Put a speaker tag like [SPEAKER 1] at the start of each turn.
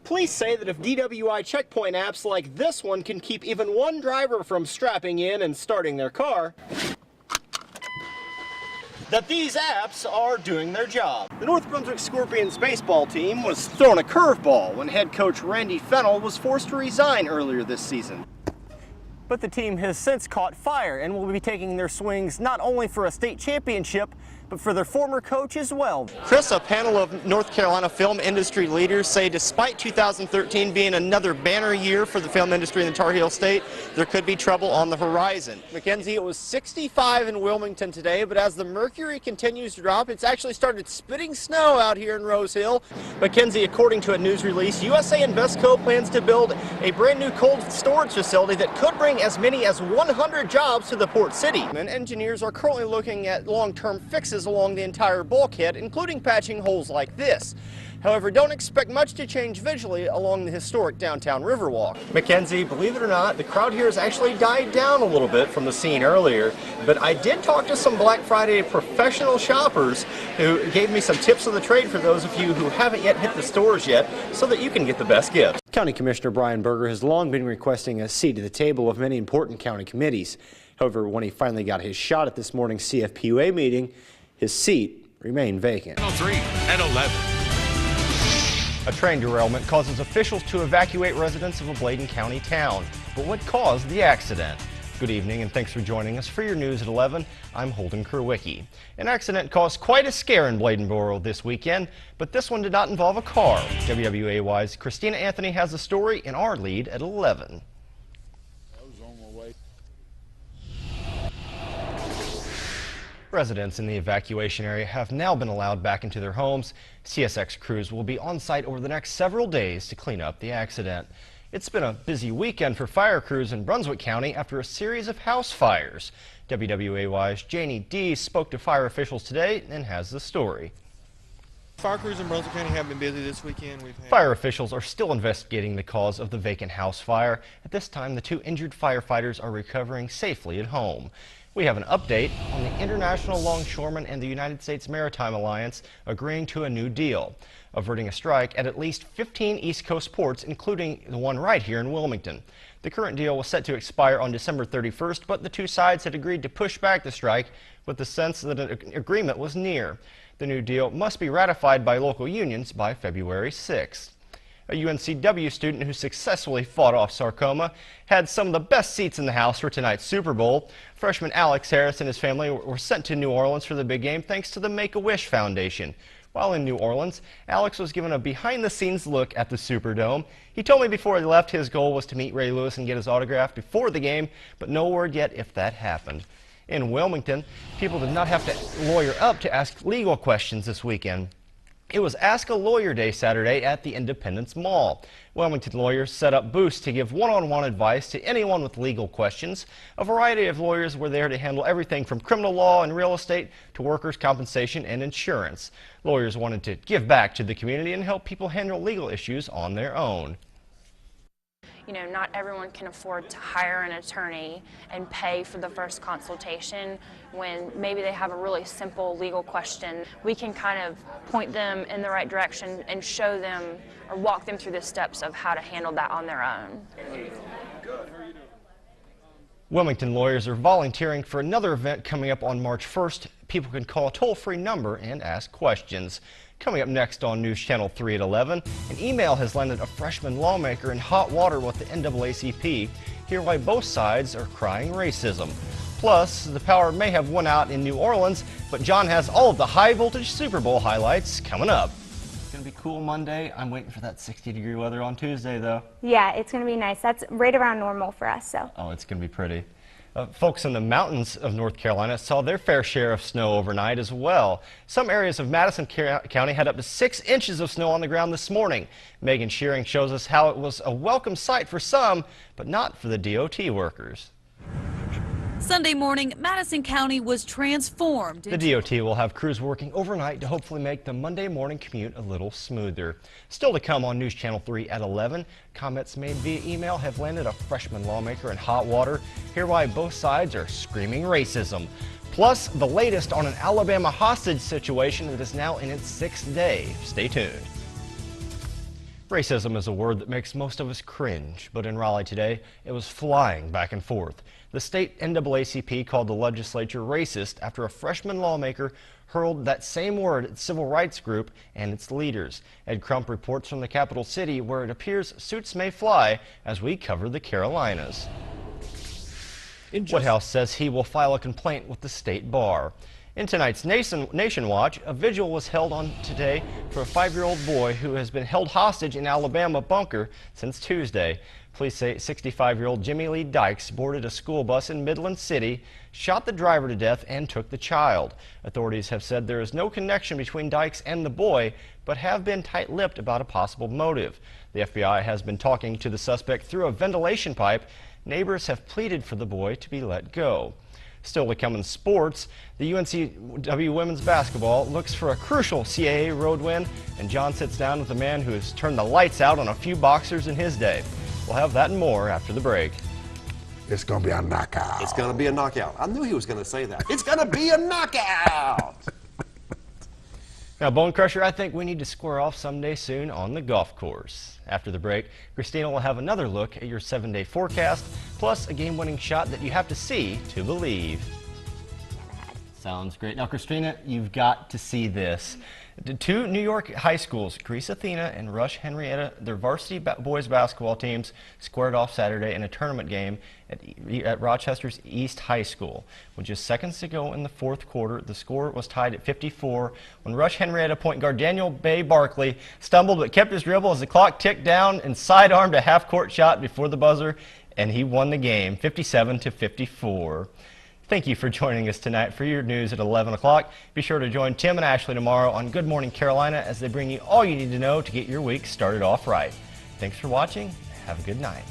[SPEAKER 1] Police say that if DWI checkpoint apps like this one can keep even one driver from strapping in and starting their car, that these apps are doing their job. The North Brunswick Scorpions baseball team was thrown a curveball when head coach Randy Fennell was forced to resign earlier this season. But the team has since caught fire and will be taking their swings not only for a state championship, but for their former coach as well. Chris, a panel of North Carolina film industry leaders say despite 2013 being another banner year for the film industry in the Tar Heel State, there could be trouble on the horizon. Mackenzie, it was 65 in Wilmington today, but as the mercury continues to drop, it's actually started spitting snow out here in Rose Hill. Mackenzie, according to a news release, USA Investco plans to build a brand new cold storage facility that could bring as many as 100 jobs to the port city. And engineers are currently looking at long-term fixes along the entire bulkhead, including patching holes like this. However, don't expect much to change visually along the historic downtown Riverwalk. Mackenzie, believe it or not, the crowd here has actually died down a little bit from the scene earlier, but I did talk to some Black Friday professional shoppers who gave me some tips of the trade for those of you who haven't yet hit the stores yet so that you can get the best gifts. County Commissioner Brian Berger has long been requesting a seat at the table of many important county committees. However, when he finally got his shot at this morning's CFPUA meeting, his seat remained vacant.
[SPEAKER 2] 3 at 11.
[SPEAKER 3] A train derailment causes officials to evacuate residents of a Bladen County town. But what caused the accident? Good evening and thanks for joining us for your news at 11. I'm Holden Kurwicki. An accident caused quite a scare in Bladenboro this weekend, but this one did not involve a car. WWAY's Christina Anthony has the story in our lead at 11. Residents in the evacuation area have now been allowed back into their homes. CSX crews will be on site over the next several days to clean up the accident. It's been a busy weekend for fire crews in Brunswick County after a series of house fires. WWAY's Janie D spoke to fire officials today and has the story.
[SPEAKER 4] Fire crews in Brunswick County have been busy this weekend.
[SPEAKER 3] Fire officials are still investigating the cause of the vacant house fire. At this time, the 2 injured firefighters are recovering safely at home. We have an update on the International Longshoremen and the United States Maritime Alliance agreeing to a new deal, averting a strike at least 15 East Coast ports, including the one right here in Wilmington. The current deal was set to expire on December 31st, but the 2 sides had agreed to push back the strike with the sense that an agreement was near. The new deal must be ratified by local unions by February 6th. A UNCW student who successfully fought off sarcoma had some of the best seats in the house for tonight's Super Bowl. Freshman Alex Harris and his family were sent to New Orleans for the big game thanks to the Make-A-Wish Foundation. While in New Orleans, Alex was given a behind-the-scenes look at the Superdome. He told me before he left his goal was to meet Ray Lewis and get his autograph before the game, but no word yet if that happened. In Wilmington, people did not have to lawyer up to ask legal questions this weekend. It was Ask a Lawyer Day Saturday at the Independence Mall. Wilmington lawyers set up booths to give one-on-one advice to anyone with legal questions. A variety of lawyers were there to handle everything from criminal law and real estate to workers' compensation and insurance. Lawyers wanted to give back to the community and help people handle legal issues on their own.
[SPEAKER 5] You know, not everyone can afford to hire an attorney and pay for the first consultation when maybe they have a really simple legal question. We can kind of point them in the right direction and show them or walk them through the steps of how to handle that on their own.
[SPEAKER 3] Wilmington lawyers are volunteering for another event coming up on March 1st. People can call a toll-free number and ask questions. Coming up next on News Channel 3 at 11, an email has landed a freshman lawmaker in hot water with the NAACP. Hear why both sides are crying racism. Plus, the power may have won out in New Orleans, but John has all of the high-voltage Super Bowl highlights coming up. It's going to be cool Monday. I'm waiting for that 60-degree weather on Tuesday, though.
[SPEAKER 6] Yeah, it's going to be nice. That's right around normal for us, so.
[SPEAKER 3] Oh, it's going to be pretty. Folks in the mountains of North Carolina saw their fair share of snow overnight as well. Some areas of Madison County had up to 6 inches of snow on the ground this morning. Megan Shearing shows us how it was a welcome sight for some, but not for the DOT workers.
[SPEAKER 7] Sunday morning, Madison County was transformed.
[SPEAKER 3] The DOT will have crews working overnight to hopefully make the Monday morning commute a little smoother. Still to come on News Channel 3 at 11, comments made via email have landed a freshman lawmaker in hot water. Hear why both sides are screaming racism. Plus, the latest on an Alabama hostage situation that is now in its 6th day. Stay tuned. Racism is a word that makes most of us cringe, but in Raleigh today, it was flying back and forth. The state NAACP called the legislature racist after a freshman lawmaker hurled that same word at the civil rights group and its leaders. Ed Crump reports from the capital city, where it appears suits may fly as we cover the Carolinas. White House says he will file a complaint with the state bar. In tonight's Nation Watch, a vigil was held on today for a 5-year-old boy who has been held hostage in Alabama bunker since Tuesday. Police say 65-year-old Jimmy Lee Dykes boarded a school bus in Midland City, shot the driver to death, and took the child. Authorities have said there is no connection between Dykes and the boy, but have been tight-lipped about a possible motive. The FBI has been talking to the suspect through a ventilation pipe. Neighbors have pleaded for the boy to be let go. Still to come in sports, the UNCW women's basketball looks for a crucial CAA road win, and John sits down with a man who has turned the lights out on a few boxers in his day. We'll have that and more after the break.
[SPEAKER 2] It's going to be a knockout.
[SPEAKER 8] It's going to be a knockout. I knew he was going to say that. It's going to be a knockout.
[SPEAKER 3] Now, Bone Crusher, I think we need to square off someday soon on the golf course. After the break, Christina will have another look at your 7-day forecast, plus a game-winning shot that you have to see to believe. Sounds great. Now, Christina, you've got to see this. The two New York high schools, Greece Athena and Rush Henrietta, their varsity boys basketball teams squared off Saturday in a tournament game at Rochester's East High School. With just seconds to go in the fourth quarter, the score was tied at 54 when Rush Henrietta point guard Daniel Bay Barkley stumbled but kept his dribble as the clock ticked down and sidearmed a half-court shot before the buzzer, and he won the game 57-54. Thank you for joining us tonight for your news at 11 o'clock. Be sure to join Tim and Ashley tomorrow on Good Morning Carolina as they bring you all you need to know to get your week started off right. Thanks for watching. Have a good night.